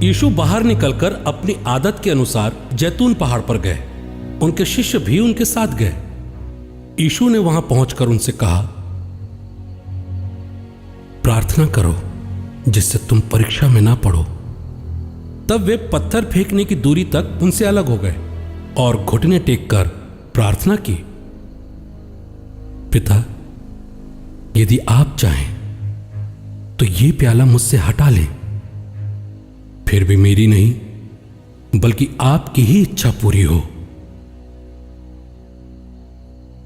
यीशु बाहर निकलकर अपनी आदत के अनुसार जैतून पहाड़ पर गए। उनके शिष्य भी उनके साथ गए। यीशु ने वहां पहुंचकर उनसे कहा, प्रार्थना करो जिससे तुम परीक्षा में ना पड़ो। तब वे पत्थर फेंकने की दूरी तक उनसे अलग हो गए और घुटने टेककर प्रार्थना की, पिता, यदि आप चाहें तो ये प्याला मुझसे हटा लें, फिर भी मेरी नहीं बल्कि आपकी ही इच्छा पूरी हो।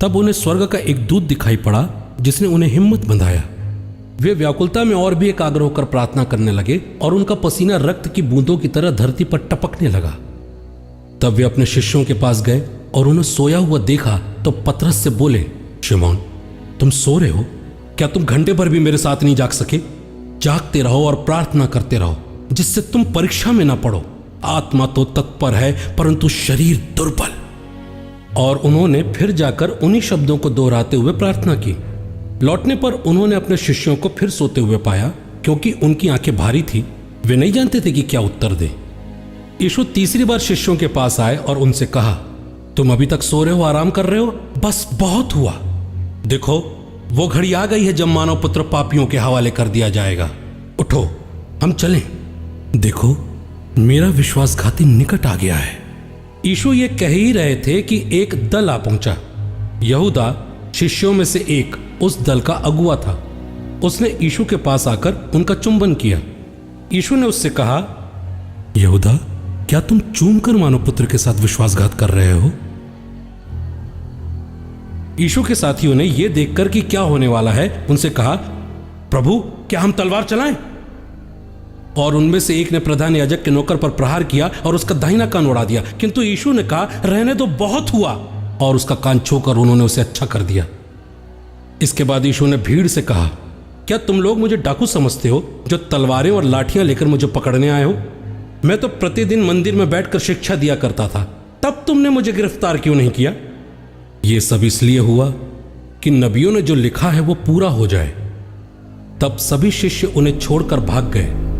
तब उन्हें स्वर्ग का एक दूत दिखाई पड़ा जिसने उन्हें हिम्मत बंधाया। वे व्याकुलता में और भी एकाग्र होकर प्रार्थना करने लगे और उनका पसीना रक्त की बूंदों की तरह धरती पर टपकने लगा। तब वे अपने शिष्यों के पास गए और उन्हें सोया हुआ देखा तो पतरस से बोले, शिमोन, तुम सो रहे हो? क्या तुम घंटे भर भी मेरे साथ नहीं जाग सके? जागते रहो और प्रार्थना करते रहो जिससे तुम परीक्षा में ना पड़ो। आत्मा तो तत्पर है परंतु शरीर दुर्बल। और उन्होंने फिर जाकर उन्हीं शब्दों को दोहराते हुए प्रार्थना की। लौटने पर उन्होंने अपने शिष्यों को फिर सोते हुए पाया, क्योंकि उनकी आंखें भारी थी। वे नहीं जानते थे कि क्या उत्तर दें। यीशु तीसरी बार शिष्यों के पास आए और उनसे कहा, तुम अभी तक सो रहे हो, आराम कर रहे हो? बस बहुत हुआ। देखो, वो घड़ी आ गई है जब मानव पुत्र पापियों के हवाले कर दिया जाएगा। उठो, हम चलें। देखो, मेरा विश्वासघाती निकट आ गया है। यीशु ये कह ही रहे थे कि एक दल आ पहुंचा। यहूदा शिष्यों में से एक उस दल का अगुआ था। उसने यीशु के पास आकर उनका चुंबन किया। यीशु ने उससे कहा, यहूदा, क्या तुम चूमकर मानव पुत्र के साथ विश्वासघात कर रहे हो? यीशु के साथियों ने यह देखकर कि क्या होने वाला है उनसे कहा, प्रभु, क्या हम तलवार चलाएं? और उनमें से एक ने प्रधान याजक के नौकर पर प्रहार किया और उसका दाहिना कान उड़ा दिया। किंतु यीशु ने कहा, रहने दो, बहुत हुआ, और उसका कान छोकर उन्होंने उसे अच्छा कर दिया। इसके बाद यीशु ने भीड़ से कहा, क्या तुम लोग मुझे डाकू समझते हो जो तलवारें और लाठियां लेकर मुझे पकड़ने आए हो? मैं तो प्रतिदिन मंदिर में बैठकर शिक्षा दिया करता था, तब तुमने मुझे गिरफ्तार क्यों नहीं किया? यह सब इसलिए हुआ कि नबियों ने जो लिखा है वो पूरा हो जाए। तब सभी शिष्य उन्हें छोड़कर भाग गए।